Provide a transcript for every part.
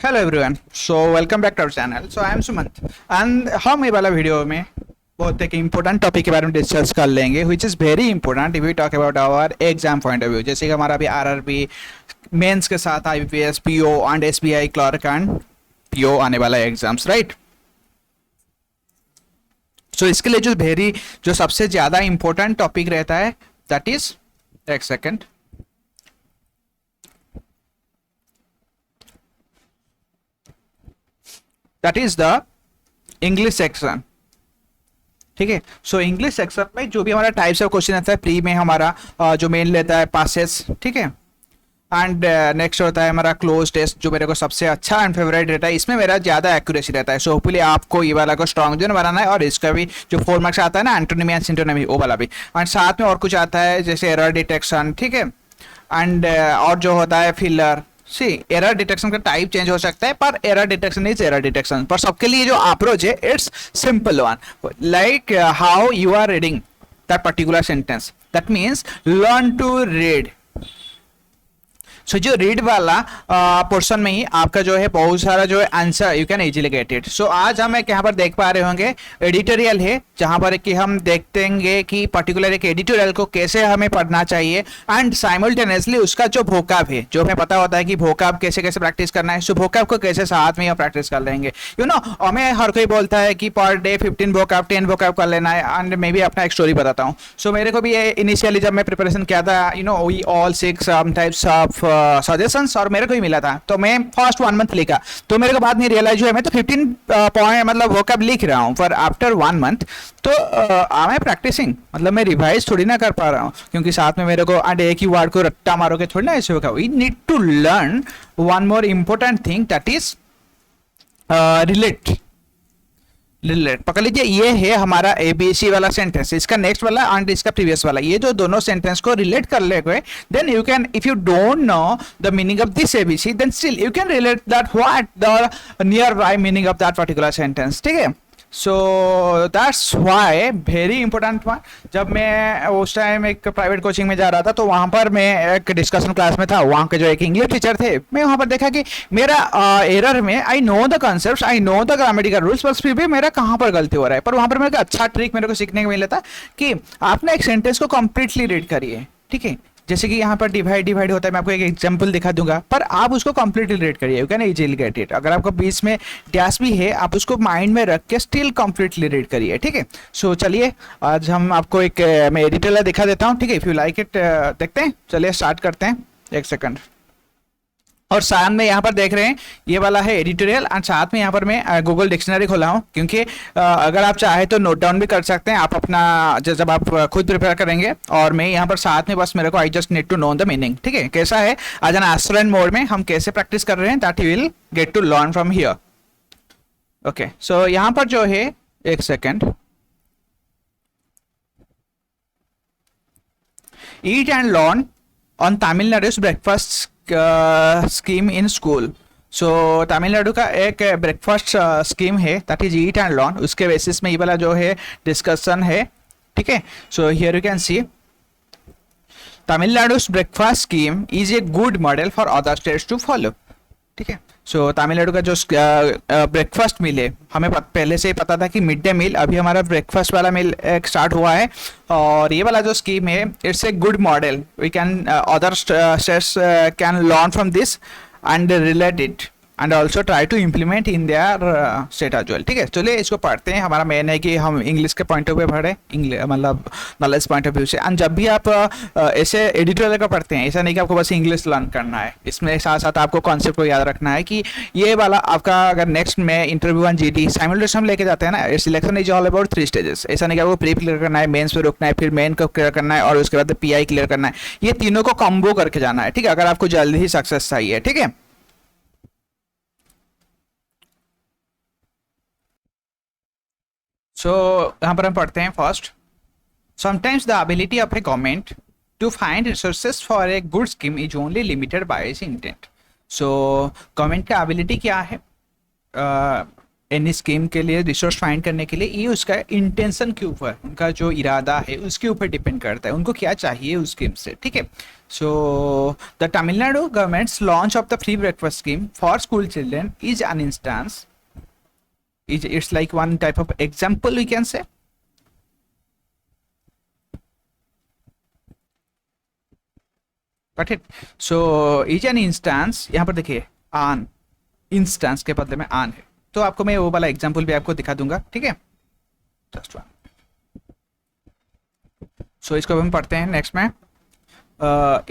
Hello everyone, so welcome back to our channel. So I am Sumant and हम ये वाला video में बहुत एक इंपॉर्टेंट टॉपिक के बारे में डिस्कस कर लेंगे which is very important if we talk about our exam point of view. जैसे कि हमारा अभी आरआरबी मेंस के साथ IBPS PO and SBI clerk and PO आने वाला है एग्जाम्स, राइट। सो इसके लिए जो सबसे ज़्यादा इंपॉर्टेंट टॉपिक रहता है दैट इज, एक second, that is the English section. ठीक है, सो इंग्लिश सेक्शन में जो भी हमारा टाइप्स ऑफ क्वेश्चन आता है, प्री में हमारा जो मेन लेता है पासेस, ठीक है, एंड नेक्स्ट होता है हमारा क्लोज टेस्ट जो मेरे को सबसे अच्छा एंड फेवरेट रहता है। इसमें मेरा ज़्यादा एक्यूरेसी रहता है। सो होपफुली आपको ये वाला को स्ट्रॉन्ग जोन बनाना है और इसका भी जो 4 मार्क्स आता है ना, एंटोनिमी एंड सिंटोनिमी, वो वाला भी। एंड साथ में और कुछ आता है जैसे एरर डिटेक्शन, ठीक है, एंड और जो होता है फिलर। सी एरर डिटेक्शन का टाइप चेंज हो सकता है पर error detection is error detection. पर सबके लिए जो अप्रोच है it's simple one, like how you are reading that particular sentence, that means learn to read. So जो रीड वाला पोर्शन में ही आपका जो है बहुत सारा जो है answer you can easily get it. So आज हम एक यहाँ पर देख पा रहे होंगे एडिटोरियल है, जहाँ पर कि हम देखेंगे कि पर्टिकुलर एक एडिटोरियल को कैसे हमें पढ़ना चाहिए एंड साइमल्टेनियसली उसका जो भोकाब है, जो हमें पता होता है कि भोकाब कैसे कैसे प्रैक्टिस करना है, सो भोकाब को कैसे साथ में हम प्रैक्टिस कर लेंगे। यू नो, हमें हर कोई बोलता है कि पर डे 15 भोकाब 10 भोकाब कर लेना है। एंड मैं भी अपना एक स्टोरी बताता हूँ। सो मेरे को भी इनिशियली जब मैं प्रिपरेशन किया था, you know, we all seek some types of suggestions और मेरे को ही मिला था। तो मैं फर्स्ट 1 मंथ लिखा, तो मेरे को बाद में रियलाइज हुआ मैं तो 15 पॉइंट मतलब वो कब लिख रहा हूँ, पर आफ्टर 1 मंथ तो आई एम प्रैक्टिसिंग, मतलब मैं रिवाइज थोड़ी ना कर पा रहा हूँ, क्योंकि साथ में मेरे को एक ही वर्ड को रट्टा मारोगे थोड़ी ना ऐसे होगा। We need to learn one more important thing that is relate. Relate पकड़ लीजिए, ये है हमारा एबीसी वाला सेंटेंस, इसका नेक्स्ट वाला एंड इसका प्रीवियस वाला, ये जो दोनों सेंटेंस को रिलेट कर ले गए, then you can, if you don't know the meaning of this A B C, then still you can relate that what the nearby meaning of that particular sentence. ठीक है, so that's why very important one. जब मैं उस time एक private coaching में जा रहा था, तो वहाँ पर मैं एक डिस्कशन क्लास में था, वहाँ के जो एक इंग्लिश टीचर थे, मैं वहाँ पर देखा कि मेरा एरर में I know the concepts, I know the grammatical rules, बस फिर भी मेरा कहाँ पर गलती हो रहा है। पर वहाँ पर मेरे को अच्छा ट्रिक मेरे को सीखने को मिला था कि आप ना एक सेंटेंस को कंप्लीटली रीड करिए। ठीक है, जैसे कि यहाँ पर डिवाइड होता है, मैं आपको एक एग्जांपल दिखा दूंगा, पर आप उसको कंप्लीटली रीड करिए, you can easily get it. अगर आपको बीच में डैश भी है, आप उसको माइंड में रख के स्टिल कंप्लीटली रीड करिए। ठीक है, सो चलिए आज हम आपको एक मैं एडिटर दिखा देता हूँ। ठीक है, इफ यू लाइक इट देखते हैं, चलिए स्टार्ट करते हैं। एक सेकंड, और साथ में यहाँ पर देख रहे हैं ये वाला है एडिटोरियल, और साथ में यहाँ पर मैं गूगल डिक्शनरी खोला हूँ, क्योंकि अगर आप चाहे तो नोट डाउन भी कर सकते हैं आप अपना, जब आप खुद प्रिपेयर करेंगे। और मैं यहाँ पर साथ में बस मेरे को I just need to know the meaning. ठीक है, कैसा है आज एन एस्पिरेंट मोड में हम कैसे प्रैक्टिस कर रहे हैं, that you will get to learn from here. Okay, so यहाँ पर जो है, एक second, eat and learn on Tamil Nadu's breakfast scheme in school. So Tamil Nadu का एक ब्रेकफास्ट स्कीम है that is eat and learn, उसके बेसिस में ये वाला जो है डिस्कशन है। ठीक है, so here you can see Tamil Nadu's breakfast scheme is a good model for other states to follow. ठीक है, सो तमिलनाडु का जो ब्रेकफास्ट मील है, हमें पहले से ही पता था कि मिड डे मील, अभी हमारा ब्रेकफास्ट वाला मील एक स्टार्ट हुआ है। और ये वाला जो स्कीम है it's a good model, we can other states can learn from this and relate it and also try to implement in their state as well. ठीक है, चलिए इसको पढ़ते हैं। हमारा मेन है कि हम इंग्लिश के पॉइंट ऑफ व्यू पढ़े, इंग्लिश मतलब नॉलेज पॉइंट ऑफ व्यू से। एंड जब भी आप ऐसे एडिटोरियल का पढ़ते हैं, ऐसा नहीं कि आपको बस इंग्लिश लर्न करना है, इसमें साथ साथ आपको कॉन्सेप्ट को याद रखना है कि ये वाला आपका अगर नेक्स्ट में इंटरव्यू एंड जीडी साइमल्टेनियस हम लेके जाते हैं ना, selection is all about 3 stages. ऐसा नहीं कि आपको प्री क्लियर करना है, मेंस पे रुकना है, फिर मेन को क्लियर करना है और उसके बाद पीआई क्लियर करना है, ये तीनों को कॉम्बो करके जाना है। ठीक है, अगर आपको जल्दी ही सक्सेस चाहिए। ठीक है, सो यहाँ पर हम पढ़ते हैं first, sometimes the ability of a government to find resources for a good scheme is only limited by its intent. So government का एबिलिटी क्या है, एनी स्कीम के लिए रिसोर्स फाइंड करने के लिए, ये उसका इंटेंशन के ऊपर, उनका जो इरादा है उसके ऊपर डिपेंड करता है, उनको क्या चाहिए उस स्कीम से, ठीक है। So the Tamil Nadu governments launch of the free breakfast scheme for school children is an instance, it's like one type of example we can say. Got it? So is an instance, यहाँ पर देखिए an instance के बदले में आन है, तो आपको मैं वो वाला एग्जाम्पल भी आपको दिखा दूंगा, ठीक है। Just one. सो इसको हम पढ़ते हैं नेक्स्ट में।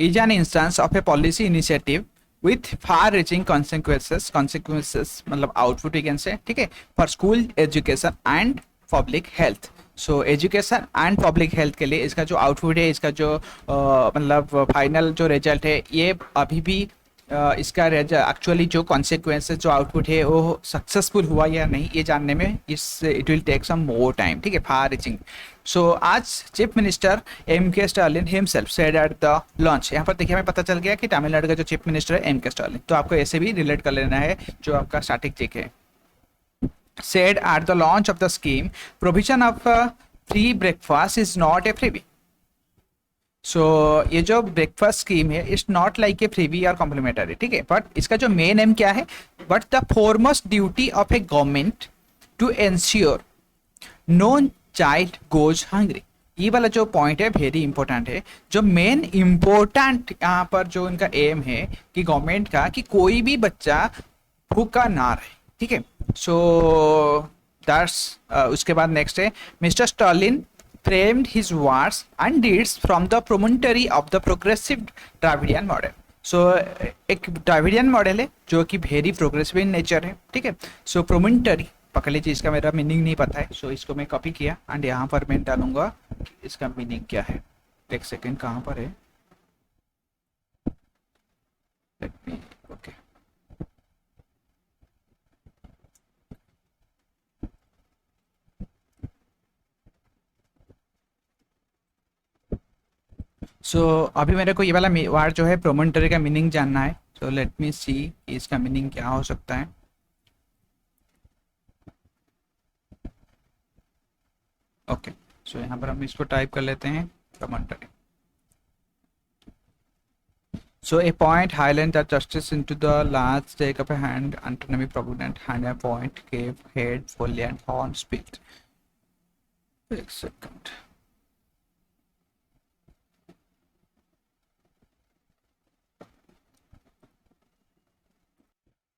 Is an instance of A policy initiative with far reaching consequences मतलब आउटपुट वी कैन से, ठीक है, for school education and public health. So education and public health के लिए इसका जो आउटपुट है, इसका जो मतलब फाइनल जो रिजल्ट है, ये अभी भी इसका एक्चुअली जो कॉन्सिक्वेंसेस जो आउटपुट है वो सक्सेसफुल हुआ या नहीं, ये जानने में it will take some more time, ठीक है, फार रीचिंग। सो आज chief minister M.K. Stalin himself said at the launch, यहाँ पर देखिए हमें पता चल गया कि तमिलनाडु का जो चीफ मिनिस्टर है M.K. स्टालिन, तो आपको ऐसे भी रिलेट कर लेना है जो आपका स्टैटिक चेक है। Said at the launch of the scheme provision of free breakfast is not a freebie. So ये जो ब्रेकफास्ट स्कीम है it's not like a freebie और कॉम्प्लीमेंटरी, ठीक है, बट इसका जो मेन एम क्या है, but the foremost duty of a government to ensure no child goes hungry. ये वाला जो पॉइंट है वेरी इंपॉर्टेंट है, जो मेन इंपॉर्टेंट यहाँ पर जो इनका एम है कि गवर्नमेंट का, कि कोई भी बच्चा भूखा ना रहे, ठीक है। सो दैट्स उसके बाद नेक्स्ट है mister Stalin framed his words and deeds from the promontory of the progressive Dravidian model. So एक Dravidian मॉडल है जो कि वेरी प्रोग्रेसिव इन नेचर है, ठीक है। सो promontory पकड़ लीजिए, इसका मेरा मीनिंग नहीं पता है, सो इसको मैं कॉपी किया एंड यहाँ पर मैं डालूंगा इसका मीनिंग क्या है। एक सेकेंड, कहाँ पर है, ओके। सो अभी मेरे को ये वाला वर्ड जो है प्रोमोटरी का मीनिंग जानना है, सो लेट मी सी इसका मीनिंग क्या हो सकता है। ओके, सो यहाँ पर हम इसको टाइप कर लेते हैं promontory. So a point highlight that justice into the last take up a hand antonymy prominent hand a point cave head full and horn speed. एक सेकंड,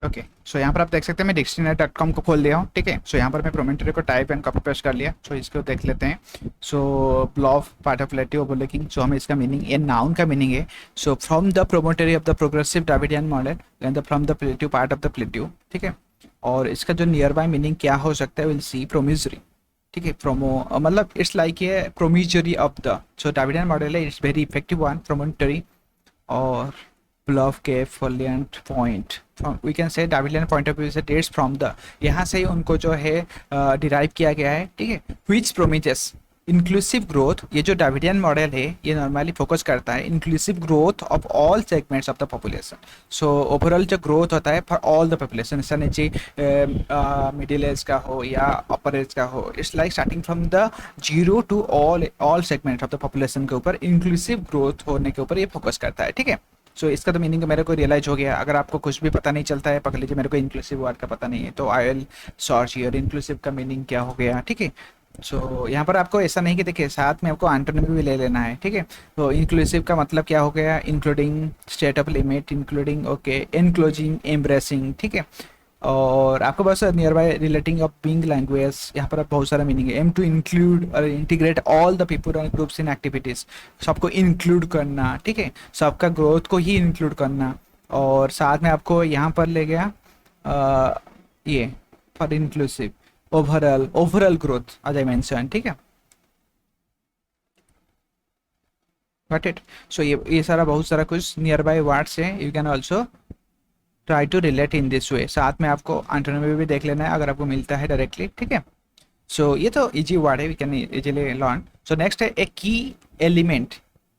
ओके। सो यहाँ पर आप देख सकते हैं मैं डिक्शनरी.com को खोल दिया हूँ, ठीक है। सो यहाँ पर मैं प्रोमेंटरी को टाइप एंड कॉपी पेस्ट कर लिया। सो इसको देख लेते हैं। So bluff part of plateau overlooking, so हमें इसका मीनिंग, ये नाउन का मीनिंग है। So from the promontory of the progressive Dravidian model and from the plateau part of the plateau, ठीक है। और इसका जो नियर बाय मीनिंग क्या हो सकता है, विल सी प्रोमिजरी, ठीक है। प्रोमो मतलब इट्स लाइक ये promissory of the, so Dravidian model है, इट्स वेरी इफेक्टिव वन प्रोमोटरी। और bluff के foliant point from we can say Davidian point of view is dates from the, यहाँ से उनको जो है डिराइव किया गया है, ठीक है। which promises इंक्लूसिव ग्रोथ, ये जो डाविडियन मॉडल है ये नॉर्मली फोकस करता है inclusive growth of all segments of the population. So overall जो ग्रोथ होता है फॉर ऑल द पॉपुलेशन, ऐसा नहीं चाहिए मिडिल एज का हो या अपर एज का हो, it's like starting from the zero to all segments of the population के ऊपर इंक्लूसिव ग्रोथ होने के ऊपर ये फोकस करता है, ठीक है। सो इसका तो मीनिंग मेरे को रियलाइज हो गया। अगर आपको कुछ भी पता नहीं चलता है, पकड़ लीजिए मेरे को इंक्लूसिव वर्ड का पता नहीं है, तो I will search here inclusive का मीनिंग क्या हो गया, ठीक है। सो यहाँ पर आपको ऐसा नहीं कि देखिए साथ में आपको एंटोनिमी भी ले लेना है, ठीक है। तो इंक्लूसिव का मतलब क्या हो गया, including, state of limit, including, okay, enclosing, embracing, ठीक है। और आपको बस nearby relating of being language, यहाँ पर बहुत सारा मीनिंग है। एम टू इंक्लूड और integrate all the people and groups in activities, सबको इंक्लूड करना, ठीक है, सबका ग्रोथ को ही इंक्लूड करना। और साथ में आपको यहाँ पर ले गया ये for inclusive overall growth as I mention, ठीक है, गॉट इट। सो ये सारा बहुत सारा कुछ नियर बाय वर्ड्स है, you can also try to relate in this way. साथ में आपको एंटोनिमी भी देख लेना है अगर आपको मिलता है डायरेक्टली, ठीक है। सो ये तो इजी वर्ड है, we can easily learn. So next है a key element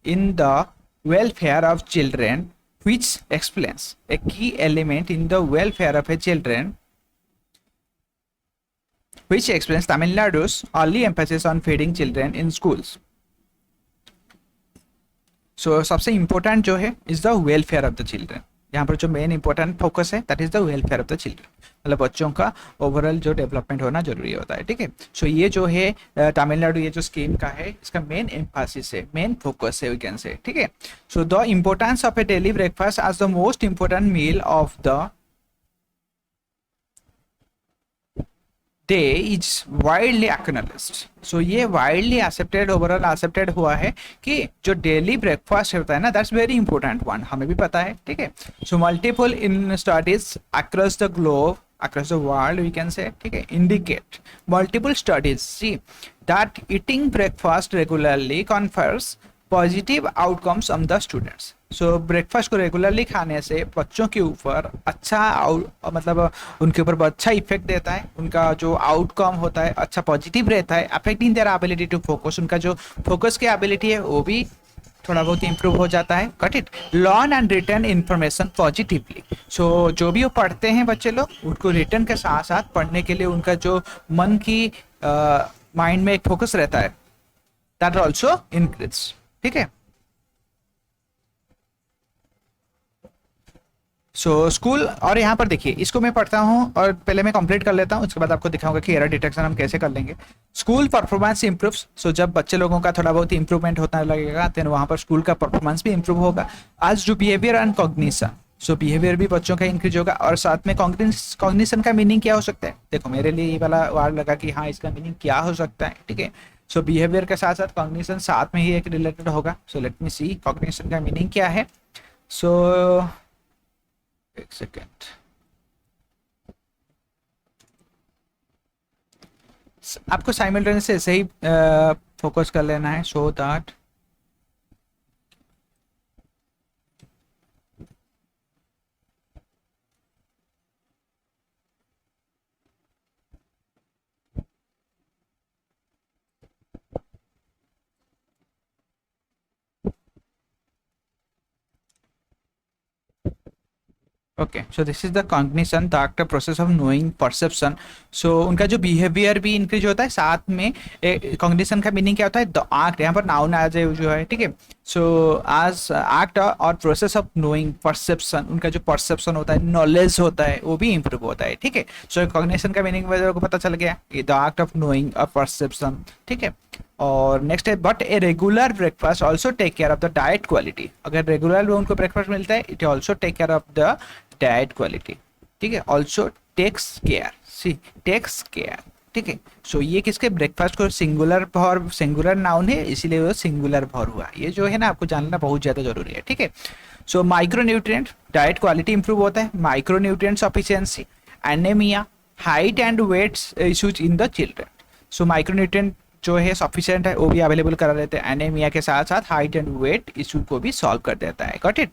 in the welfare of children which explains, a key element in the welfare of a children which explains Tamil Nadu's early emphasis on feeding children in schools. So सबसे important जो है is the welfare of the children, यहाँ पर जो main important focus है that is the welfare of the children, मतलब बच्चों का ओवरऑल जो डेवलपमेंट होना जरूरी होता है, ठीक है। सो ये जो है तमिलनाडु ये जो स्कीम का है इसका मेन एम्फासिस है, मेन फोकस है वी कैन से, ठीक है। So the importance of a daily breakfast as the most important meal of the day is widely acknowledged. So ये वाइडली एक्सेप्टेड, ओवरऑल एक्सेप्टेड हुआ है कि जो डेली ब्रेकफास्ट होता है ना दैट्स वेरी इंपॉर्टेंट वन, हमें भी पता है, ठीक है। So multiple in studies across the globe, across the world we can say, ठीक है, indicate multiple studies see that eating breakfast regularly confers positive outcomes on the students. So breakfast को regularly खाने से बच्चों के ऊपर अच्छा मतलब उनके ऊपर अच्छा इफेक्ट देता है, उनका जो आउटकम होता है अच्छा पॉजिटिव रहता है, affecting their ability to focus, उनका जो फोकस की एबिलिटी है वो भी थोड़ा बहुत इंप्रूव हो जाता है, got it. Learn and return information positively. So जो भी वो पढ़ते हैं बच्चे लोग उनको रिटर्न के साथ साथ पढ़ने के लिए उनका जो मन की माइंड में एक फोकस रहता है दैट ऑल्सो इंक्रीज, ठीक है। सो स्कूल, और यहाँ पर देखिए इसको मैं पढ़ता हूँ और पहले मैं कंप्लीट कर लेता हूँ, उसके बाद आपको दिखाऊंगा कि एरर डिटेक्शन हम कैसे कर लेंगे। School performance improves. सो जब बच्चे लोगों का थोड़ा बहुत इंप्रूवमेंट होता लगेगा देन वहाँ पर स्कूल का परफॉर्मेंस भी इंप्रूव होगा। आज जो behaviour and cognition, so behaviour भी बच्चों का इंक्रीज होगा। और साथ में कॉग्निशन का मीनिंग क्या हो सकता है, देखो मेरे लिए ये वाला वर्ड लगा कि हाँ इसका मीनिंग क्या हो सकता है, ठीक है। सो बिहेवियर के साथ साथ कॉग्निशन साथ में ही एक रिलेटेड होगा। सो लेट मी सी कॉग्निशन का मीनिंग क्या है। सो एक सेकेंड, आपको साइमल्टेनियस ऐसे ही फोकस कर लेना है so that okay. So this is the cognition, the active process of knowing, perception. So उनका जो बिहेवियर भी इंक्रीज होता है, साथ में कॉग्निशन का मीनिंग क्या होता है, द एक्ट, यहाँ पर नाउन आ जाए जो है, ठीक है। सो आज एक्ट और प्रोसेस ऑफ नोइंग, परसेप्शन, उनका जो परसेप्शन होता है, नॉलेज होता है वो भी इंप्रूव होता है, ठीक है। सो कॉग्निशन का मीनिंग को पता चल गया, द एक्ट ऑफ नोइंग और परसेप्शन, ठीक है। और नेक्स्ट है but a regular breakfast also take care of the diet quality. अगर रेगुलर उनको ब्रेकफास्ट मिलता है it also take care of the diet quality, ठीक है। Also takes care, see takes care, ठीक है। सो ये किसके, ब्रेकफास्ट को सिंगुलर भर, सिंगुलर नाउन है इसीलिए वो सिंगुलर भर हुआ, ये जो है ना आपको जानना बहुत ज़्यादा जरूरी है, ठीक है। So micronutrient, diet quality improve होता है, micronutrient sufficiency, anaemia, height and weights issues in the children. So micronutrient जो है सफिशिएंट है वो भी अवेलेबल करा देते हैं, एनीमिया के साथ साथ हाइट एंड वेट इशू को भी सॉल्व कर देता है, got it.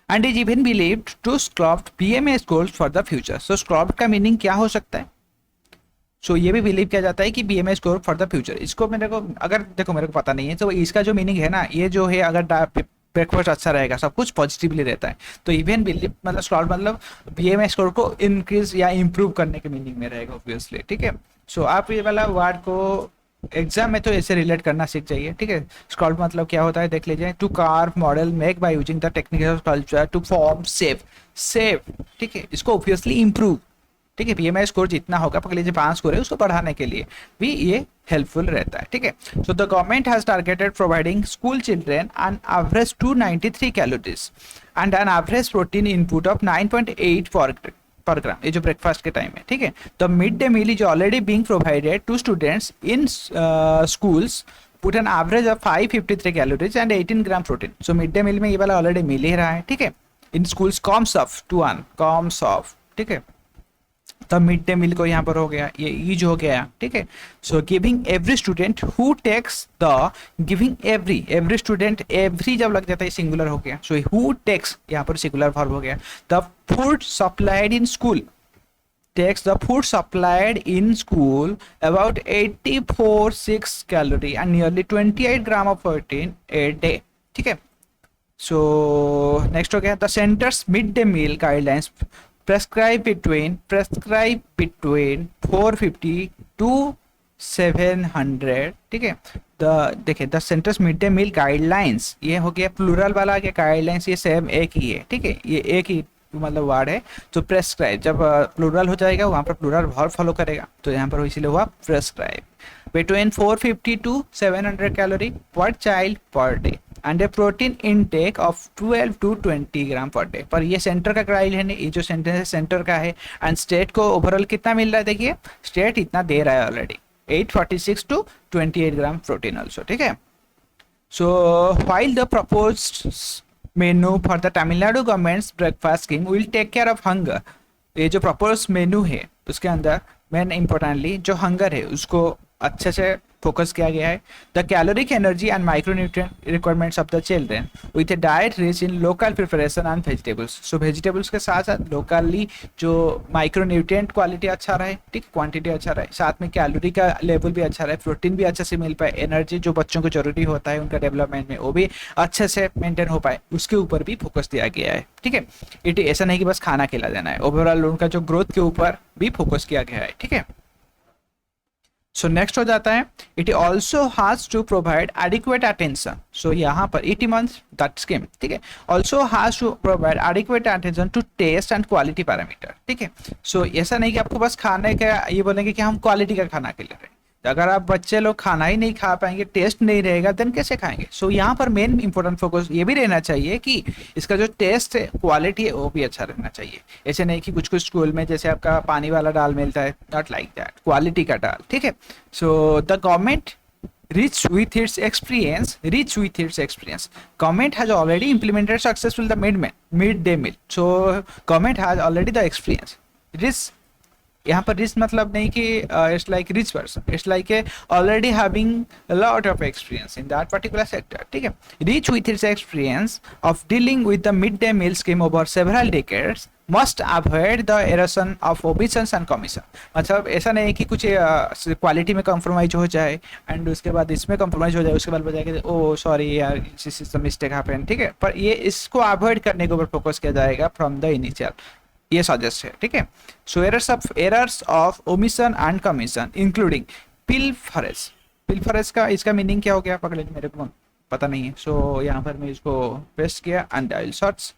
And is even believed to scrapped BMI scores for the future. So scrapped का मीनिंग क्या हो सकता है, सो ये भी बिलीव किया जाता है कि BMI score for the future, इसको मेरे को अगर देखो मेरे को पता नहीं है तो इसका जो मीनिंग है ना, ये जो है अगर ब्रेकफास्ट अच्छा रहेगा, सब कुछ पॉजिटिवली रहता है, तो इवन बिलीव मतलब स्क्रॉप्ड मतलब बीएमआई स्कोर को इंक्रीज या इंप्रूव करने के मीनिंग में रहेगा ऑब्वियसली, ठीक है। सो आप ये वाला वर्ड को एग्जाम में तो ऐसे रिलेट करना सीख जाइए, ठीक है। स्क्रॉल्ड मतलब क्या होता है देख लीजिए, to carve model make by using the technical culture to form safe, safe, ठीक है। इसको ऑब्वियसली इंप्रूव, ठीक है, बीएमआई स्कोर जितना होगा पकड़ लीजिए 5 स्कोर है उसको बढ़ाने के लिए भी ये हेल्पफुल रहता है, ठीक है। So the government has targeted providing school children an average 293 calories and an average protein input of 9.8 पर ग्राम, ये जो ब्रेकफास्ट के टाइम है, ठीक है। The mid day meal is already being provided to students in schools put an average of 553 calories and 18 gram protein. So mid day meal में ये वाला ऑलरेडी मिल ही रहा है, ठीक है। In schools comes off to one, comes off, ठीक है। The mid day मील को यहाँ पर हो गया, ये ईज हो गया, ठीक है। So giving every student who takes the, giving every student, every जब लग जाता है सिंगुलर हो गया, सो हु टेक्स यहाँ पर सिंगुलर वर्ब हो गया। The food supplied in school, takes the food supplied in school about 84.6 calorie and nearly 28 gram of protein a day, ठीक है। सो नेक्स्ट हो गया the centre's mid day meal guidelines prescribe between 450 to 700, ठीक है। देखिए the centre's mid day meal guidelines, ये हो गया प्लूरल वाला क्या गाइडलाइंस, ये सेम एक ही है, ठीक है, ये एक ही मतलब वर्ड है। तो प्रेस्क्राइब जब प्लूरल हो जाएगा वहाँ पर प्लूरल वर्ब फॉलो करेगा, तो यहाँ पर इसीलिए हुआ prescribe. Between 450 to 700 calorie per child per day and a protein intake of 12 to 20 gram per day. पर ये सेंटर का गाइड है, ये जो सेंटेंस है सेंटर का है। एंड स्टेट को ओवरऑल कितना मिल रहा है, देखिए स्टेट इतना दे रहा है already, 846 to 28 gram protein also, ठीक है। So while the proposed menu for the Tamil Nadu government's breakfast scheme will take care of hunger, ये जो प्रपोज मेनू है उसके अंदर मेन इंपॉर्टेंटली जो हंगर है उसको अच्छे से फोकस किया गया है। The caloric energy and micronutrient requirements of the children with A diet rich in local preparation and vegetables. So vegetables के साथ साथ लोकली जो माइक्रोन्यूट्रिएंट क्वालिटी अच्छा रहे, ठीक, क्वांटिटी अच्छा रहे, साथ में कैलोरी का लेवल भी अच्छा रहे, प्रोटीन भी अच्छे से मिल पाए, एनर्जी जो बच्चों को जरूरी होता है उनका डेवलपमेंट में वो भी अच्छे से मेंटेन हो पाए, उसके ऊपर भी फोकस दिया गया है, ठीक है। इट ऐसा नहीं कि बस खाना खिला देना है, ओवरऑल उनका जो ग्रोथ के ऊपर भी फोकस किया गया है, ठीक है। सो नेक्स्ट हो जाता है it also has to provide adequate attention. So यहाँ पर 80 मंथ्स दैट स्कीम, ठीक है, also has to provide adequate attention to taste and quality parameter, ठीक है। सो ऐसा नहीं कि आपको बस खाने का ये बोलेंगे कि हम क्वालिटी का खाना खिला रहे हैं, तो अगर आप बच्चे लोग खाना ही नहीं खा पाएंगे, टेस्ट नहीं रहेगा, देन कैसे खाएंगे। सो यहाँ पर मेन इंपॉर्टेंट फोकस ये भी रहना चाहिए कि इसका जो टेस्ट है, क्वालिटी है, वो भी अच्छा रहना चाहिए। ऐसे नहीं कि कुछ कुछ स्कूल में जैसे आपका पानी वाला दाल मिलता है, नॉट लाइक दैट, क्वालिटी का दाल, ठीक है। So the government rich with its experience, government has already implemented successful the midday meal. So government has already the experience. Rich, यहाँ पर रिच मतलब नहीं कि it's like rich person, it's like a already having lot of experience in that particular sector, ठीक है। Rich with its experience of dealing with the mid day meal scheme over several decades must avoid the erosion of omissions and commission. मतलब ऐसा नहीं कि कुछ quality में compromise हो जाए एंड उसके बाद इसमें कॉम्प्रोमाइज हो जाए, उसके बाद बजाय ओ सॉरी यार this is the mistake happened, ठीक है। पर ये इसको अवॉइड करने के ऊपर फोकस किया जाएगा फ्रॉम द इनिशियल, ये सजेस्ट है, ठीक है। So errors of omission and commission including pilferage का इसका मीनिंग क्या हो गया, पकड़ लीजिए, मेरे को पता नहीं है। सो यहाँ पर मैं इसको पेस्ट किया एंड डायल शॉर्ट्स।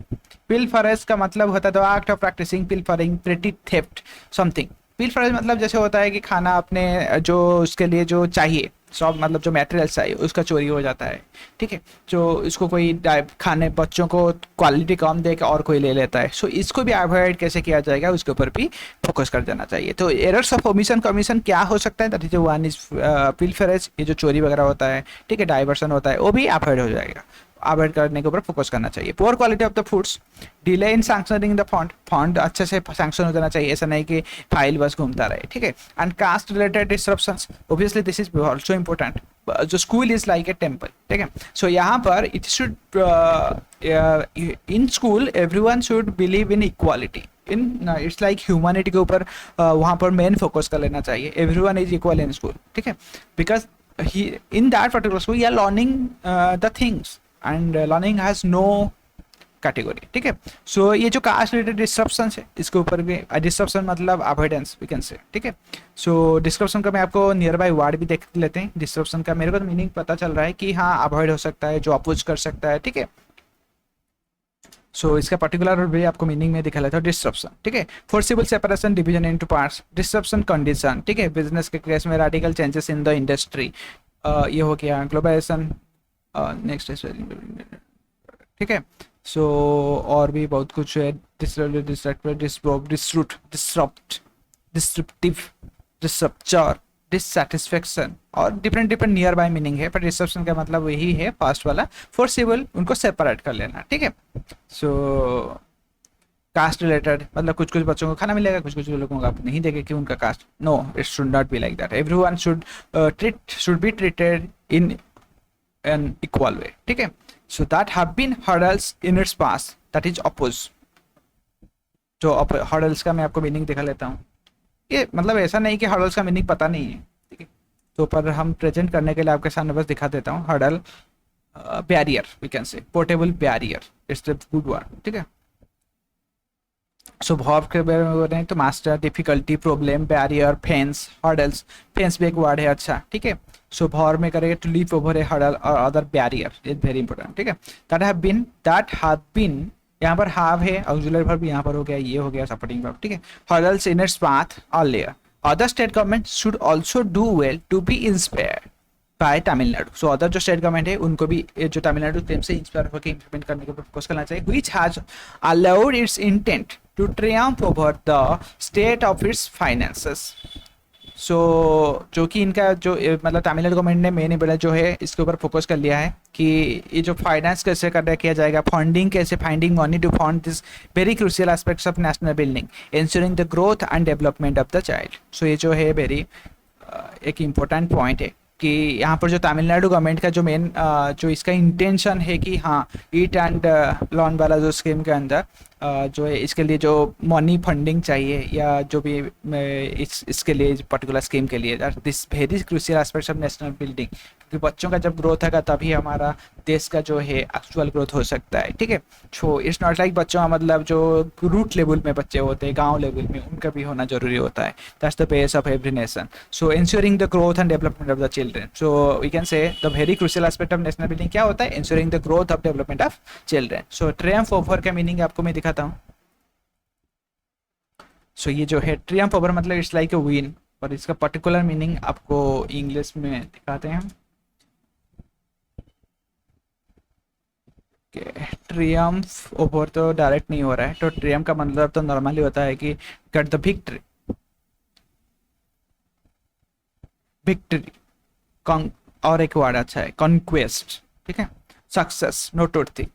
पिलफरेज का मतलब होता है द एक्ट ऑफ प्रैक्टिसिंग पिलफरिंग, पेटी थेफ्ट समथिंग। पिलफरेज मतलब जैसे होता है कि खाना अपने जो उसके लिए जो चाहिए सब, मतलब जो मटेरियल्स चाहिए उसका चोरी हो जाता है, ठीक है। जो इसको कोई खाने बच्चों को क्वालिटी कम दे के और कोई ले लेता है, सो इसको भी अवॉइड कैसे किया जाएगा उसके ऊपर भी फोकस कर देना चाहिए। तो एरर्स ऑफ ओमिशन कमीशन क्या हो सकता है, that is one is pilferage, ये जो चोरी वगैरह होता है, ठीक है, डाइवर्सन होता है, वो भी अवॉइड हो जाएगा, अवॉइड करने के ऊपर फोकस करना चाहिए। Poor quality of the foods, delay in sanctioning the fund अच्छे से सैंक्शन हो जाना चाहिए, ऐसा नहीं कि फाइल बस घूमता रहे, ठीक है। And caste related disruptions, obviously this is also important, जो school is like a temple, ठीक है। सो यहाँ पर it should in school everyone should believe in equality, in its like humanity के ऊपर वहाँ पर मेन फोकस कर लेना चाहिए। Everyone is equal in school, ठीक है, because in that particular school you are learning the things and learning has no category, ठीक है। सो ये जो कास्ट रिलेटेड डिस्ट्रप्शन है इसके ऊपर भी, डिस्ट्रप्शन मतलब अवॉइडेंस वी कैन से, ठीक है। सो डिस्ट्रप्शन का मैं आपको नियर बाय वर्ड भी देख लेते हैं। डिस्ट्रप्शन का मेरे को तो मीनिंग पता चल रहा है कि हाँ अवॉइड हो सकता है, जो अपोज कर सकता है, ठीक है। सो इसका पर्टिकुलर भी आपको मीनिंग में दिखा लेता है डिस्ट्रप्शन, ठीक है। Forcible separation, division into parts, disruption condition, ठीक है। बिजनेस के केस में radical changes in the industry, ये हो गया ग्लोबलाइजेशन, नेक्स्ट ठीक है। सो और भी बहुत कुछ है, डिस्ट्रप्टिव, डिस्ट्रप्चर, डिससेटिस्फेक्शन और डिफरेंट नियर बाय मीनिंग है, पर डिस्ट्रप्शन का मतलब वही है फर्स्ट वाला, फोर्सिबल, उनको सेपरेट कर लेना, ठीक है। सो कास्ट रिलेटेड मतलब कुछ कुछ बच्चों को खाना मिलेगा, कुछ कुछ लोगों को आप नहीं देंगे कि उनका caste, no it should not be like that, everyone should be treated in an equal way, ठीक है। So that have been hurdles in its past, that is oppose. जो हर्डल्स का मैं आपको मीनिंग दिखा लेता हूँ, ये मतलब ऐसा नहीं कि हर्डल्स का मीनिंग पता नहीं है, ठीक है। तो पर हम प्रेजेंट करने के लिए आपके सामने बस दिखा देता हूँ। Hurdle barrier we can say, portable barrier, it's the good word, ठीक है। सो वर्ब के बारे में बोल रहे हैं तो master, difficulty, problem, barrier, fence, hurdles. Fence भी एक वर्ड है, अच्छा ठीक है। सो वर्ब में करेंगे to leap over a hurdle और other barrier, is very important, ठीक है। दैट हैव बीन यहाँ पर हैव है, ऑक्सिलरी वर्ब यहाँ पर हो गया, ये हो गया सपोर्टिंग वर्ब, ठीक है। Hurdles in its path earlier. Other state government should also do well to be inspired by Tamil Nadu. So other जो स्टेट गवर्नमेंट है उनको भी जो तमिलनाडु टेम से इंस्पायर होकर इम्प्लीमेंट करने के ऊपर फोकस करना चाहिए, which has allowed its intent to triumph over the state of its finances. So जो कि इनका जो मतलब तमिलनाडु गवर्नमेंट ने मेन इम्पोर्टेंट जो है इसके ऊपर फोकस कर लिया है कि ये जो फाइनेंस कैसे करना किया जाएगा, फंडिंग कैसे, finding money to fund this very crucial aspects of national building, insuring the growth and development of the child. So ये जो है वेरी एक इम्पोर्टेंट पॉइंट है कि यहाँ पर जो तमिलनाडु गवर्नमेंट का जो मेन जो इसका इंटेंशन है कि हाँ ईट एंड लॉन वाला जो स्कीम के अंदर जो है इसके लिए जो मनी फंडिंग चाहिए या जो भी इसके लिए पर्टिकुलर स्कीम के लिए, this very crucial aspects of national building, क्योंकि बच्चों का जब ग्रोथ होगा तभी हमारा देश का जो है एक्चुअल ग्रोथ हो सकता है, ठीक है। सो इट्स नॉट लाइक बच्चों का मतलब जो रूट लेवल में बच्चे होते हैं, गांव लेवल में, उनका भी होना जरूरी होता है। That's the base of every nation. So ensuring the growth and development of the children. So we can say the very crucial aspect of national building क्या होता है, ensuring the growth of development of children. So triumph over का meaning आपको मैं दिखाता हूँ। So ये जो है ट्रियम्फ ओवर मतलब इट्स लाइक अ विन, और इसका पर्टिकुलर मीनिंग आपको इंग्लिश में दिखाते हैं। ट्रियम्फ ओवर तो डायरेक्ट नहीं हो रहा है, तो ट्रियम्फ का मतलब तो नॉर्मली होता है कि गेट द विक्ट्री, विक्ट्री और एक वर्ड अच्छा है कॉन्क्वेस्ट, ठीक है, सक्सेस, नोट थी,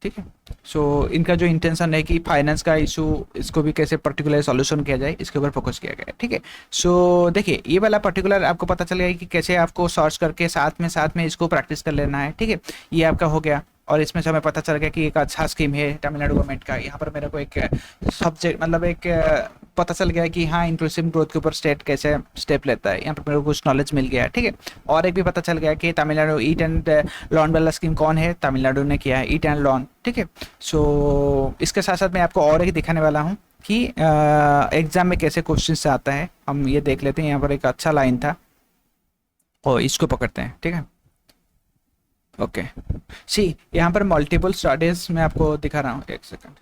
ठीक है। सो इनका जो इंटेंशन है कि फाइनेंस का इशू इसको भी कैसे पर्टिकुलर सॉल्यूशन किया जाए इसके ऊपर फोकस किया गया है, ठीक है। सो देखिए ये वाला पर्टिकुलर आपको पता चल गया कि कैसे आपको सर्च करके साथ में इसको प्रैक्टिस कर लेना है, ठीक है। ये आपका हो गया, और इसमें से हमें पता चल गया कि एक अच्छा स्कीम है तमिलनाडु गवर्नमेंट का। यहाँ पर मेरे को एक सब्जेक्ट मतलब एक पता चल गया कि हाँ इंक्लूसिव ग्रोथ के ऊपर स्टेट कैसे स्टेप लेता है, यहाँ पर मेरे को कुछ नॉलेज मिल गया, ठीक है। और एक भी पता चल गया कि तमिलनाडु ईट एंड लॉन वाला स्कीम कौन है, तमिलनाडु ने किया है, ईट एंड लॉन, ठीक है। सो इसके साथ साथ मैं आपको और एक दिखाने वाला हूँ कि एग्जाम में कैसे क्वेश्चन आता है, हम ये देख लेते हैं। यहाँ पर एक अच्छा लाइन था और इसको पकड़ते हैं, ठीक है। ओके सी यहाँ पर मल्टीपल स्टडीज मैं आपको दिखा रहा हूँ, एक सेकंड।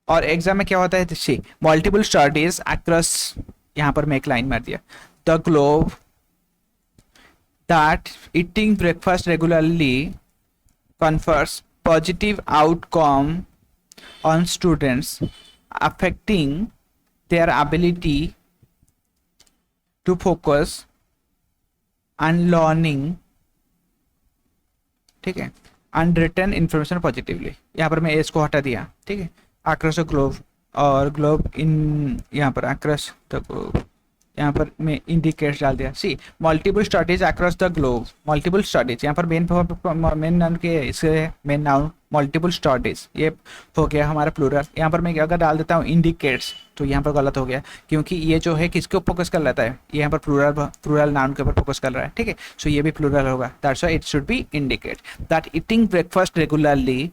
और एग्जाम में क्या होता है, सी मल्टीपल स्टडीज अक्रॉस, यहाँ पर मैं एक लाइन मार दिया, the globe that eating breakfast regularly confers positive outcome on students affecting their ability to focus and learning, ठीक है, and retain information positively। यहाँ पर मैं एस को हटा दिया, ठीक है, across the globe, और ग्लोब इन यहाँ पर across the globe, यहाँ पर मैं इंडिकेट्स डाल दिया। See multiple studies across the globe, multiple studies यहाँ पर मेन नाउन के इससे मेन नाउन मल्टीपल स्टडीज, ये हो गया हमारा प्लूरल। यहाँ पर मैं अगर डाल देता हूँ इंडिकेट्स तो यहाँ पर गलत हो गया, क्योंकि ये जो है किसके ऊपर फोकस कर लेता है, यहाँ पर प्लूरल नाउन के ऊपर फोकस कर रहा है, ठीक है। सो ये भी प्लूरल होगा, that's why it should be indicate that eating breakfast regularly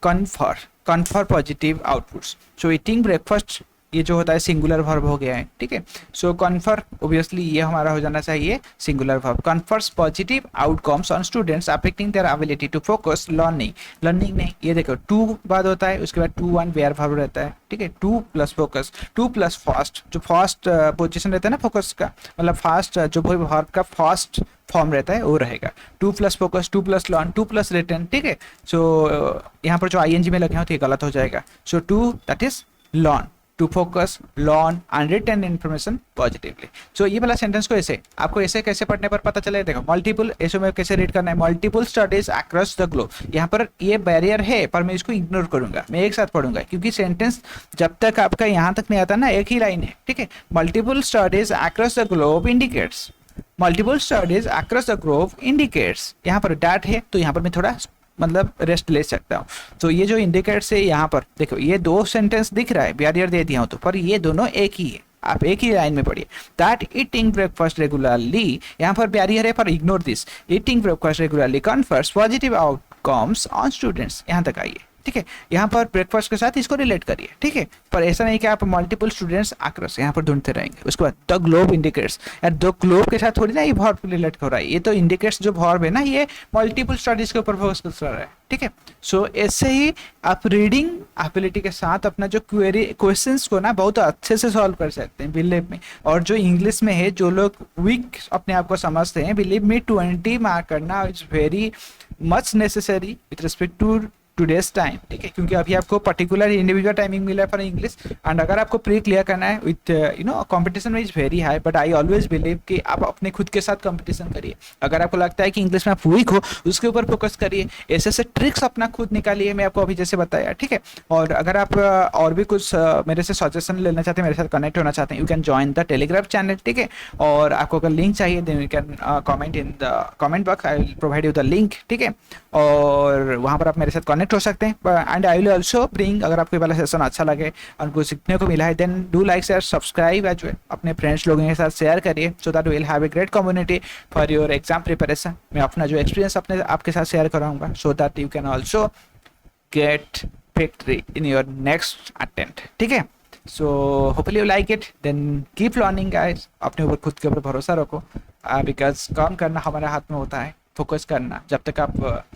confer positive outputs. So eating breakfast ये जो होता है सिंगुलर वर्ब हो गया है, ठीक है। सो कन्फर ऑब्वियसली ये हमारा हो जाना चाहिए singular verb, confers positive outcomes on students affecting their ability to focus learning नहीं, ये देखो टू बाद होता है, उसके बाद टू वन वेयर वर्ब रहता है, ठीक है। Two plus focus, two plus fast, जो फास्ट पोजीशन रहता है ना फोकस का, मतलब फास्ट जो वर्ब का फास्ट फॉर्म रहता है वो रहेगा। Two plus focus, two plus learn, two plus return, ठीक है। सो यहाँ पर जो आईएनजी में लगे हो तो ये गलत हो जाएगा। So to that is learn, to focus, learn and retain information positively. So ये वाला सेंटेंस को ऐसे आपको ऐसे कैसे पढ़ने पर पता चले, देखो मल्टीपल ऐसे में कैसे रीड करना है, multiple studies across the globe. यहाँ पर ये बैरियर है पर मैं इसको इग्नोर करूंगा, मैं एक साथ पढ़ूंगा, क्योंकि सेंटेंस जब तक आपका यहाँ तक नहीं आता ना एक ही लाइन है, ठीक है। Multiple studies across the globe indicates, multiple studies across the globe indicates, यहाँ पर डैट है तो यहाँ पर मैं थोड़ा मतलब रेस्ट ले सकता हूँ। तो ये जो इंडिकेट्स है यहाँ पर देखो ये दो सेंटेंस दिख रहा है, बैरियर दे दिया हूँ तो, पर ये दोनों एक ही है, आप एक ही लाइन में पढ़िए। दैट ईटिंग ब्रेकफास्ट रेगुलरली, यहाँ पर बैरियर है पर ignore this, eating breakfast regularly confers positive outcomes on students, यहाँ तक आइए। ठीक है, यहाँ पर ब्रेकफास्ट के साथ इसको रिलेट करिए, ठीक है। पर ऐसा नहीं कि आप मल्टीपल स्टूडेंट्स आकर यहाँ पर ढूंढते रहेंगे। उसके बाद द ग्लोब इंडिकेट्स, यार द ग्लोब के साथ थोड़ी ना ये वर्ब रिलेट हो रहा है, ये तो इंडिकेट्स जो वर्ब है ना ये मल्टीपल स्टडीज के ऊपर फोकस कर रहा है, ठीक है। सो ऐसे ही आप रीडिंग एबिलिटी के साथ अपना जो क्वेरी क्वेश्चंस को ना बहुत अच्छे से सॉल्व कर सकते हैं, बिलीव में। और जो इंग्लिश में है, जो लोग वीक अपने आप को समझते हैं, बिलीव में 20 मार्क करना is very much necessary with respect to today's time, ठीक है। क्योंकि अभी आपको पर्टिकुलर इंडिविजुअल टाइमिंग मिला है फॉर इंग्लिश, एंड अगर आपको प्री क्लियर करना है with competition is very high, but I always believe कि आप अपने खुद के साथ कंपटीशन करिए। अगर आपको लगता है कि इंग्लिश में आप वीक हो, उसके ऊपर फोकस करिए, ऐसे ऐसे ट्रिक्स अपना खुद निकालिए, मैं आपको अभी जैसे बताया, ठीक है। और अगर आप और भी कुछ मेरे से सजेशन लेना चाहते हैं, मेरे साथ कनेक्ट होना चाहते हैं, you can join the Telegram channel, ठीक है। और आपको अगर लिंक चाहिए then you can comment in the comment box, I will provide you the link, ठीक है। और वहाँ पर आप मेरे साथ कनेक्ट हो सकते हैं। And I will also bring, अगर आपको ये वाला सेशन अच्छा लगे और कुछ सीखने को मिला है, then do like share subscribe as well, अपने फ्रेंड्स लोगों के साथ शेयर करिए, so that will have a great community for your exam preparation. मैं अपना जो एक्सपीरियंस अपने आपके साथ शेयर कराऊंगा, so that you can also get victory in your next attempt, ठीक है। So hopefully you like it, then keep learning guys, अपने ऊपर खुद के ऊपर भरोसा रखो, बिकॉज काम करना हमारे हाथ में होता है, फोकस करना, जब तक आप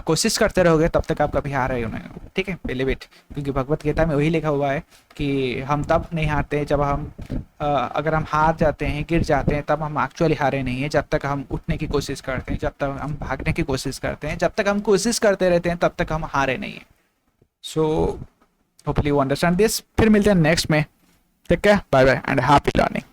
कोशिश करते रहोगे तब तक आप कभी हार रहे हो नहीं हो, ठीक है, बिलीव इट। क्योंकि भगवत गीता में वही लिखा हुआ है कि हम तब नहीं हारते जब हम अगर हम हार जाते हैं, गिर जाते हैं, तब हम एक्चुअली हारे नहीं हैं। जब तक हम उठने की कोशिश करते हैं, जब तक हम भागने की कोशिश करते हैं, जब तक हम कोशिश करते रहते हैं, तब तक हम हारे नहीं हैं। So hopefully you understand this. फिर मिलते हैं नेक्स्ट में, ठीक है, bye bye and happy learning.